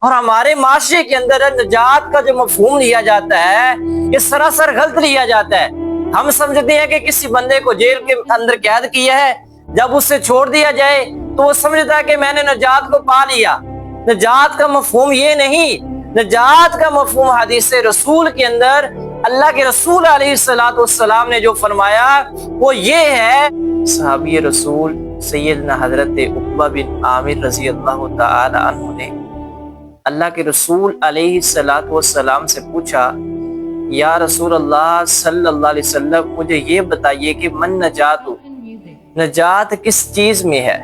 اور ہمارے معاشرے کے اندر نجات کا جو مفہوم لیا جاتا ہے یہ سراسر غلط لیا جاتا ہے۔ ہم سمجھتے ہیں کہ کسی بندے کو جیل کے اندر قید کیا ہے، جب اسے چھوڑ دیا جائے تو وہ سمجھتا ہے کہ میں نے نجات کو پا لیا۔ نجات کا مفہوم یہ نہیں، نجات کا مفہوم حدیث رسول کے اندر اللہ کے رسول علیہ السلام نے جو فرمایا وہ یہ ہے۔ صحابی رسول سیدنا حضرت عقبہ بن عامر رضی اللہ تعالی عنہ نے اللہ کے رسول علیہ السلام سے پوچھا، یا رسول اللہ صلی اللہ علیہ وسلم مجھے یہ بتائیے کہ من نجات، نجات کس چیز میں ہے؟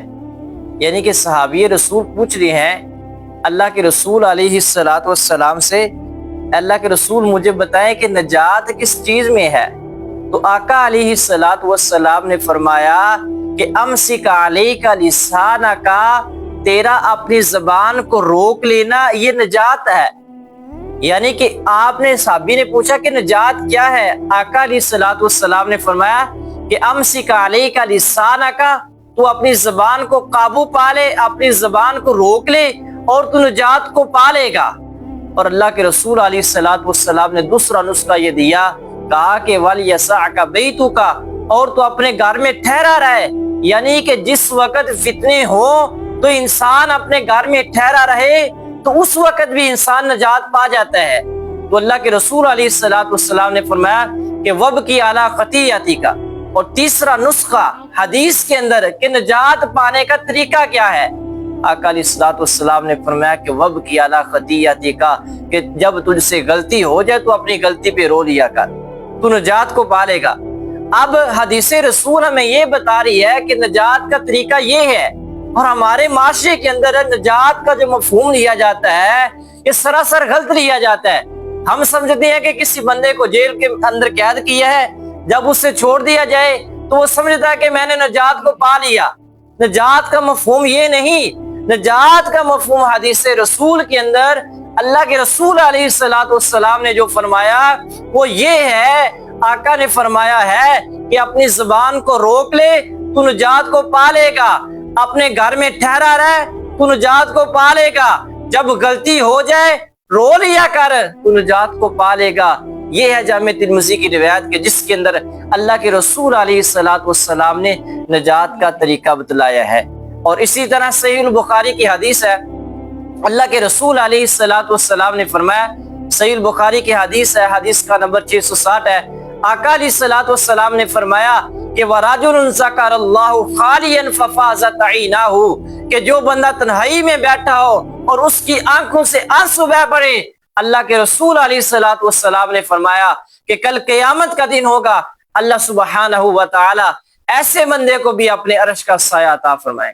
یعنی کہ صحابی رسول پوچھ رہے ہیں اللہ کے رسول علیہ السلام سے، اللہ کے رسول مجھے بتائیں کہ نجات کس چیز میں ہے؟ تو آقا علیہ السلام نے فرمایا کہ امسک علیک لسانک، تیرا اپنی زبان کو روک لینا یہ نجات ہے۔ یعنی کہ آپ نے صحابی نے پوچھا کہ نجات کیا ہے؟ آقا علیہ السلام نے فرمایا کہ امسک علیک لسانک، تو اپنی زبان کو قابو پا لے، اپنی زبان کو روک لے اور تو نجات کو پا لے گا۔ اور اللہ کے رسول علیہ السلام نے دوسرا نسخہ یہ دیا، کہا کہ وَلْيَسَعْكَ بَيْتُكَ، اور تو اپنے گھر میں ٹھہرا رہے۔ یعنی کہ جس وقت فتنے ہوں تو انسان اپنے گھر میں ٹھہرا رہے تو اس وقت بھی انسان نجات پا جاتا ہے۔ تو اللہ کے رسول علیہ السلام نے فرمایا کہ وَبْكِ عَلَىٰ خَطِيئَتِكَ۔ اور تیسرا نسخہ حدیث کے اندر کہ نجات پانے کا طریقہ کیا ہے، آقا علیہ السلام نے فرمایا کہ وَبْكِ عَلَىٰ خَطِيئَتِكَ، کہ جب تجھ سے غلطی ہو جائے تو اپنی غلطی پہ رو لیا کر، تو نجات کو پا لے گا۔ اب حدیث رسول ہمیں یہ بتا رہی ہے کہ نجات کا طریقہ یہ ہے، اور ہمارے معاشرے کے اندر نجات کا جو مفہوم لیا جاتا ہے یہ سراسر غلط لیا جاتا ہے۔ ہم سمجھتے ہیں کہ کسی بندے کو جیل کے اندر قید کیا ہے، جب اسے چھوڑ دیا جائے تو وہ سمجھتا ہے کہ میں نے نجات کو پا لیا۔ نجات کا مفہوم یہ نہیں، نجات کا مفہوم حدیث رسول کے اندر اللہ کے رسول علیہ السلام نے جو فرمایا وہ یہ ہے، آقا نے فرمایا ہے کہ اپنی زبان کو روک لے تو نجات کو پا لے گا، اپنے گھر میں ٹھہرا رہے تو نجات کو پا لے گا، جب غلطی ہو جائے رو لیا کر تو نجات کو پا لے گا۔ یہ ہے جامع ترمذی کی روایت کے جس کے اندر اللہ کے رسول علیہ السلام نے نجات کا طریقہ بتلایا ہے۔ اور اسی طرح صحیح البخاری کی حدیث ہے، اللہ کے رسول علیہ السلام نے فرمایا، صحیح البخاری کی حدیث ہے، حدیث کا نمبر 660 ہے، آقا علیہ السلام نے فرمایا کہ وَرَجُلٌ ذَكَرَ اللَّهُ خَالِيًا فَفَاضَتْ عَيْنَاهُ، کہ جو بندہ تنہائی میں بیٹھا ہو اور اس کی آنکھوں سے آنسو بہہ پڑے، اللہ کے رسول علیہ السلام نے فرمایا کہ کل قیامت کا دن ہوگا، اللہ سبحانہ و تعالی ایسے بندے کو بھی اپنے عرش کا سایہ عطا فرمائے۔